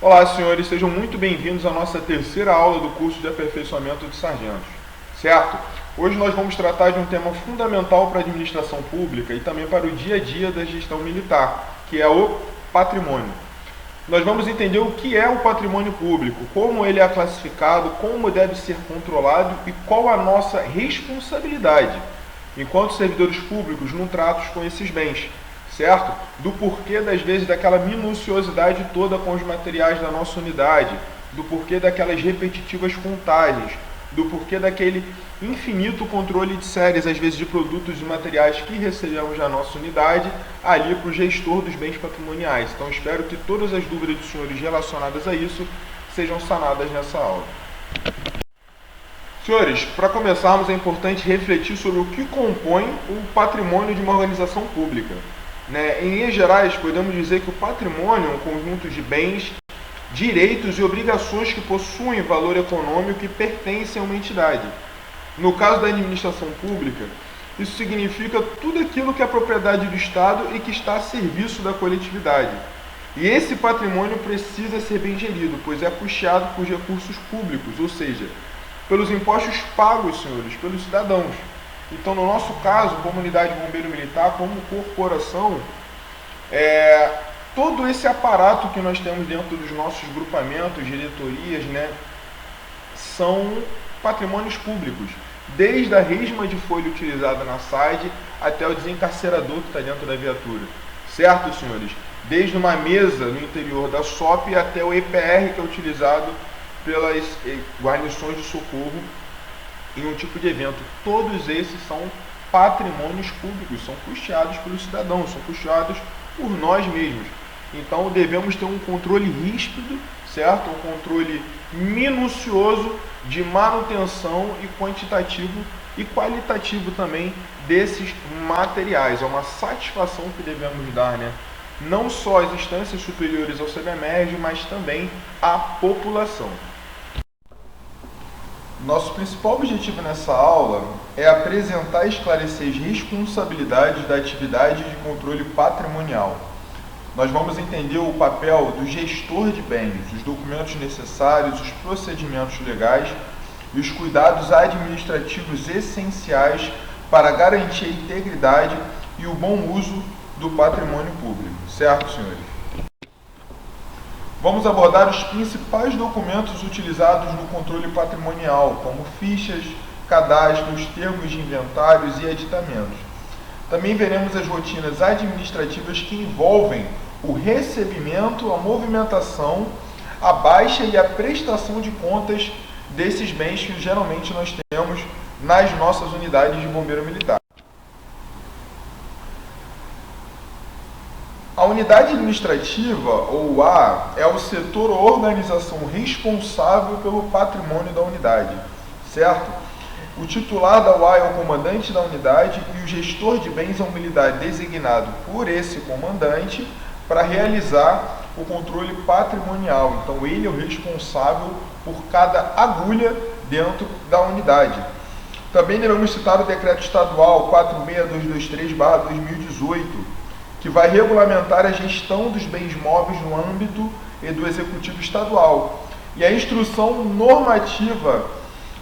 Olá, senhores, sejam muito bem-vindos à nossa terceira aula do curso de aperfeiçoamento de sargentos, certo? Hoje nós vamos tratar de um tema fundamental para a administração pública e também para o dia a dia da gestão militar, que é o patrimônio. Nós vamos entender o que é o patrimônio público, como ele é classificado, como deve ser controlado e qual a nossa responsabilidade, enquanto servidores públicos, no trato com esses bens. Certo? Do porquê, das vezes, daquela minuciosidade toda com os materiais da nossa unidade, do porquê daquelas repetitivas contagens, do porquê daquele infinito controle de séries, às vezes, de produtos e materiais que recebemos da nossa unidade, ali para o gestor dos bens patrimoniais. Então, espero que todas as dúvidas dos senhores relacionadas a isso sejam sanadas nessa aula. Senhores, para começarmos, é importante refletir sobre o que compõe o patrimônio de uma organização pública. Em linhas gerais, podemos dizer que o patrimônio é um conjunto de bens, direitos e obrigações que possuem valor econômico e pertencem a uma entidade. No caso da administração pública, isso significa tudo aquilo que é propriedade do Estado e que está a serviço da coletividade. E esse patrimônio precisa ser bem gerido, pois é custeado por recursos públicos, ou seja, pelos impostos pagos, senhores, pelos cidadãos. Então, no nosso caso, como unidade bombeiro militar, como corporação, todo esse aparato que nós temos dentro dos nossos grupamentos, diretorias, são patrimônios públicos. Desde a resma de folha utilizada na SAID até o desencarcerador que está dentro da viatura. Certo, senhores? Desde uma mesa no interior da SOP até o EPR que é utilizado pelas guarnições de socorro em um tipo de evento. Todos esses são patrimônios públicos, são custeados pelos cidadãos, são custeados por nós mesmos. Então devemos ter um controle ríspido, certo? Um controle minucioso de manutenção e quantitativo e qualitativo também desses materiais. É uma satisfação que devemos dar, não só às instâncias superiores ao CBMERG, mas também à população. Nosso principal objetivo nessa aula é apresentar e esclarecer as responsabilidades da atividade de controle patrimonial. Nós vamos entender o papel do gestor de bens, os documentos necessários, os procedimentos legais e os cuidados administrativos essenciais para garantir a integridade e o bom uso do patrimônio público. Certo, senhores? Vamos abordar os principais documentos utilizados no controle patrimonial, como fichas, cadastros, termos de inventários e aditamentos. Também veremos as rotinas administrativas que envolvem o recebimento, a movimentação, a baixa e a prestação de contas desses bens que geralmente nós temos nas nossas unidades de bombeiro militar. A unidade administrativa, ou UA, é o setor ou organização responsável pelo patrimônio da unidade, certo? O titular da UA é o comandante da unidade e o gestor de bens é um militar designado por esse comandante para realizar o controle patrimonial. Então, ele é o responsável por cada agulha dentro da unidade. Também devemos citar o decreto estadual 46223/2018, que vai regulamentar a gestão dos bens móveis no âmbito do Executivo Estadual. E a Instrução Normativa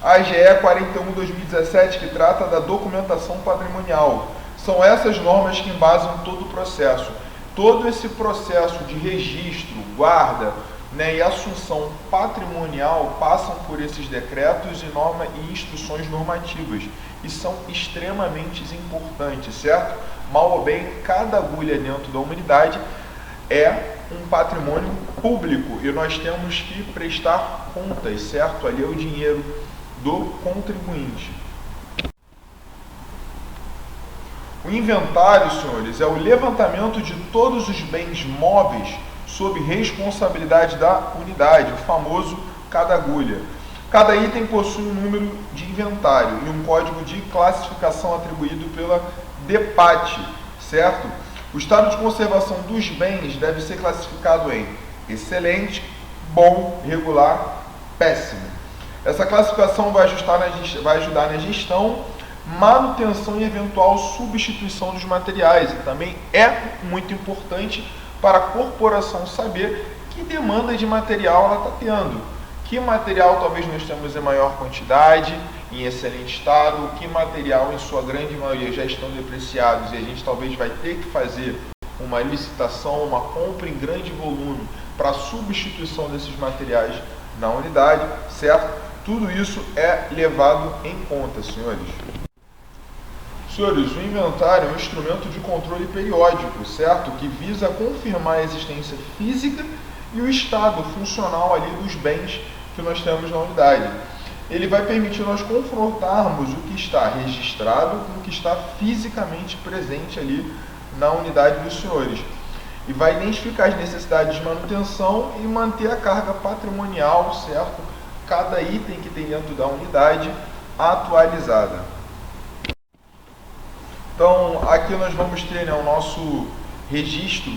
AGE 41/2017, que trata da documentação patrimonial. São essas normas que embasam todo o processo. Todo esse processo de registro, guarda, e assunção patrimonial passam por esses decretos e instruções normativas e são extremamente importantes, certo? Mal ou bem, cada agulha dentro da unidade é um patrimônio público e nós temos que prestar contas, certo? Ali é o dinheiro do contribuinte. O inventário, senhores, é o levantamento de todos os bens móveis sob responsabilidade da unidade, o famoso cada agulha. Cada item possui um número de inventário e um código de classificação atribuído pela DPAT, certo? O estado de conservação dos bens deve ser classificado em excelente, bom, regular, péssimo. Essa classificação vai ajudar na gestão, manutenção e eventual substituição dos materiais. E também é muito importante para a corporação saber que que demanda de material ela está tendo. Que material talvez nós temos em maior quantidade, em excelente estado, que material em sua grande maioria já estão depreciados e a gente talvez vai ter que fazer uma licitação, uma compra em grande volume para substituição desses materiais na unidade, certo? Tudo isso é levado em conta, senhores. Senhores, o inventário é um instrumento de controle periódico, certo? Que visa confirmar a existência física e o estado funcional ali dos bens que nós temos na unidade. Ele vai permitir nós confrontarmos o que está registrado com o que está fisicamente presente ali na unidade dos senhores. E vai identificar as necessidades de manutenção e manter a carga patrimonial, certo? Cada item que tem dentro da unidade atualizada. Então, aqui nós vamos ter, né, o nosso registro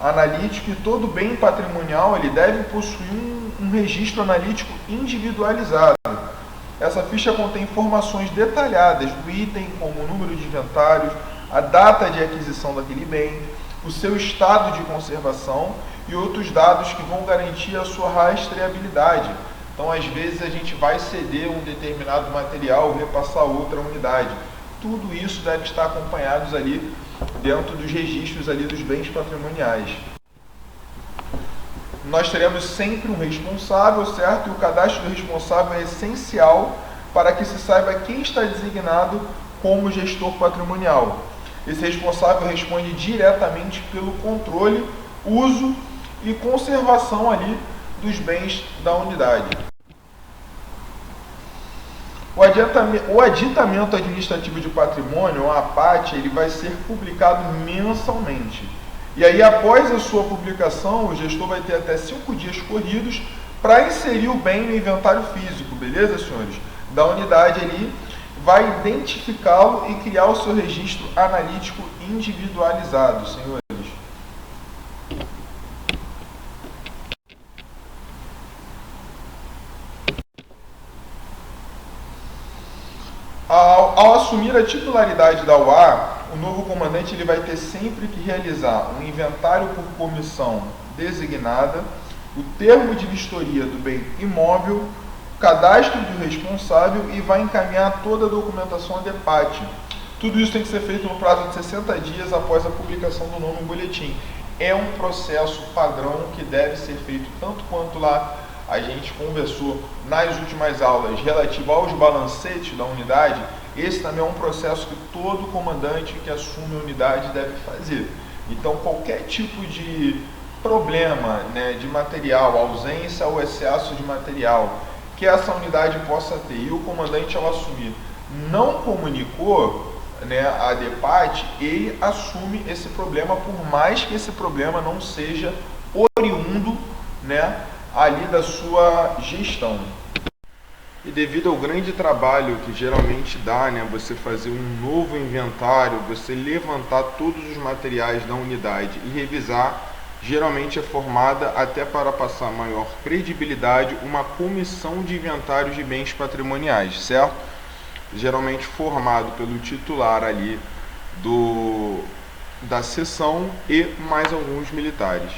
analítico, e todo bem patrimonial ele deve possuir um registro analítico individualizado. Essa ficha contém informações detalhadas do item, como o número de inventários, a data de aquisição daquele bem, o seu estado de conservação e outros dados que vão garantir a sua rastreabilidade. Então, às vezes, a gente vai ceder um determinado material, repassar outra unidade. Tudo isso deve estar acompanhados ali dentro dos registros ali dos bens patrimoniais. Nós teremos sempre um responsável, certo? E o cadastro do responsável é essencial para que se saiba quem está designado como gestor patrimonial. Esse responsável responde diretamente pelo controle, uso e conservação ali dos bens da unidade. O aditamento administrativo de patrimônio, o APAT, ele vai ser publicado mensalmente. E aí, após a sua publicação, o gestor vai ter até 5 dias corridos para inserir o bem no inventário físico, beleza, senhores? Da unidade ali, vai identificá-lo e criar o seu registro analítico individualizado, senhores. Ao assumir a titularidade da UA, o novo comandante ele vai ter sempre que realizar um inventário por comissão designada, o termo de vistoria do bem imóvel, o cadastro do responsável e vai encaminhar toda a documentação a DEPAT. Tudo isso tem que ser feito no prazo de 60 dias após a publicação do novo boletim. É um processo padrão que deve ser feito tanto quanto lá a gente conversou nas últimas aulas relativo aos balancetes da unidade. Esse também é um processo que todo comandante que assume a unidade deve fazer. Então, qualquer tipo de problema, né, de material, ausência ou excesso de material que essa unidade possa ter e o comandante, ao assumir, não comunicou, né, a DEPAT, ele assume esse problema, por mais que esse problema não seja oriundo, né, ali da sua gestão. E devido ao grande trabalho que geralmente dá, né, você fazer um novo inventário, você levantar todos os materiais da unidade e revisar, geralmente é formada, até para passar maior credibilidade, uma comissão de inventários de bens patrimoniais, certo? Geralmente formado pelo titular ali da seção e mais alguns militares.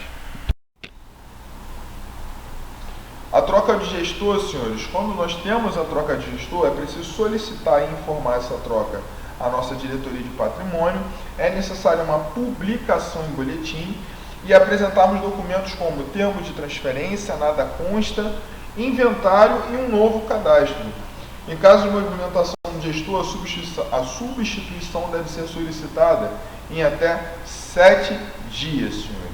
A troca de gestor, senhores, quando nós temos a troca de gestor, é preciso solicitar e informar essa troca à nossa diretoria de patrimônio, é necessária uma publicação em boletim e apresentarmos documentos como termo de transferência, nada consta, inventário e um novo cadastro. Em caso de movimentação do gestor, a substituição deve ser solicitada em até 7 dias, senhores.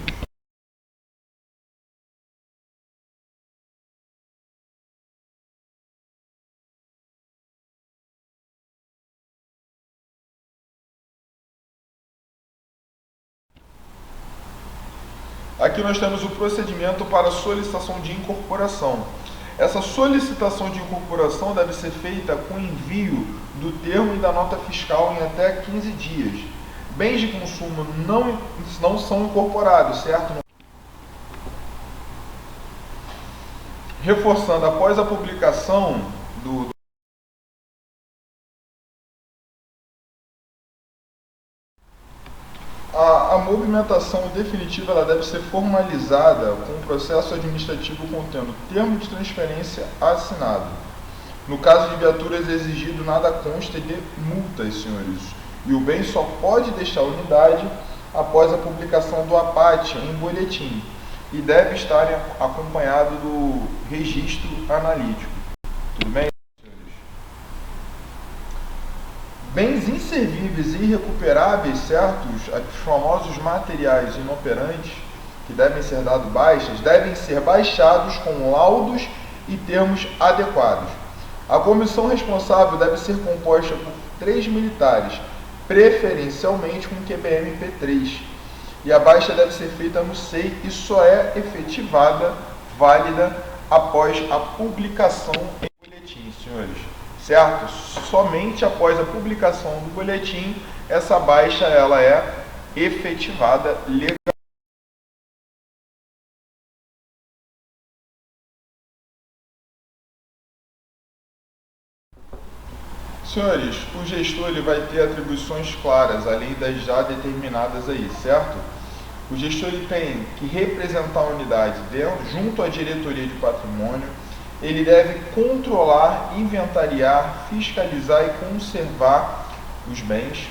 Aqui nós temos o procedimento para solicitação de incorporação. Essa solicitação de incorporação deve ser feita com envio do termo e da nota fiscal em até 15 dias. Bens de consumo não são incorporados, certo? Reforçando, após a publicação a movimentação definitiva ela deve ser formalizada com um processo administrativo contendo termo de transferência assinado. No caso de viaturas exigido, nada consta de multas, senhores. E o bem só pode deixar a unidade após a publicação do APAT em boletim e deve estar acompanhado do registro analítico. Tudo bem, senhores? Bens inservíveis e irrecuperáveis, certo? Os famosos materiais inoperantes que devem ser dados baixas, devem ser baixados com laudos e termos adequados. A comissão responsável deve ser composta por 3 militares, preferencialmente com QBM P3. E a baixa deve ser feita no SEI e só é efetivada, válida, após a publicação em boletim, senhores. Certo? Somente após a publicação do boletim, essa baixa ela é efetivada legalmente. Senhores, o gestor ele vai ter atribuições claras, além das já determinadas aí, certo? O gestor ele tem que representar a unidade junto à diretoria de patrimônio, ele deve controlar, inventariar, fiscalizar e conservar os bens.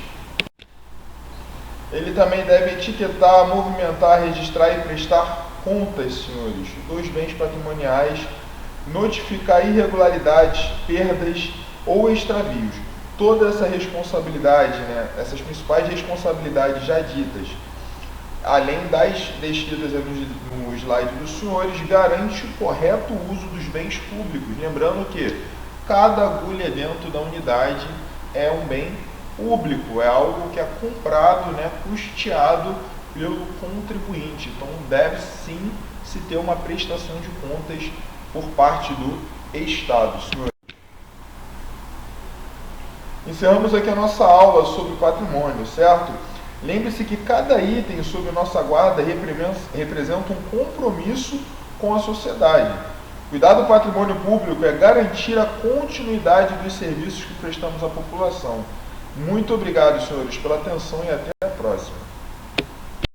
Ele também deve etiquetar, movimentar, registrar e prestar contas, senhores, dos bens patrimoniais, notificar irregularidades, perdas ou extravios. Toda essa responsabilidade, essas principais responsabilidades já ditas, além das descritas no slide dos senhores, garante o correto uso dos bens públicos. Lembrando que cada agulha dentro da unidade é um bem público, é algo que é comprado, custeado pelo contribuinte. Então deve sim se ter uma prestação de contas por parte do Estado, senhores. Encerramos aqui a nossa aula sobre patrimônio, certo? Lembre-se que cada item sob nossa guarda representa um compromisso com a sociedade. Cuidar do patrimônio público é garantir a continuidade dos serviços que prestamos à população. Muito obrigado, senhores, pela atenção e até a próxima.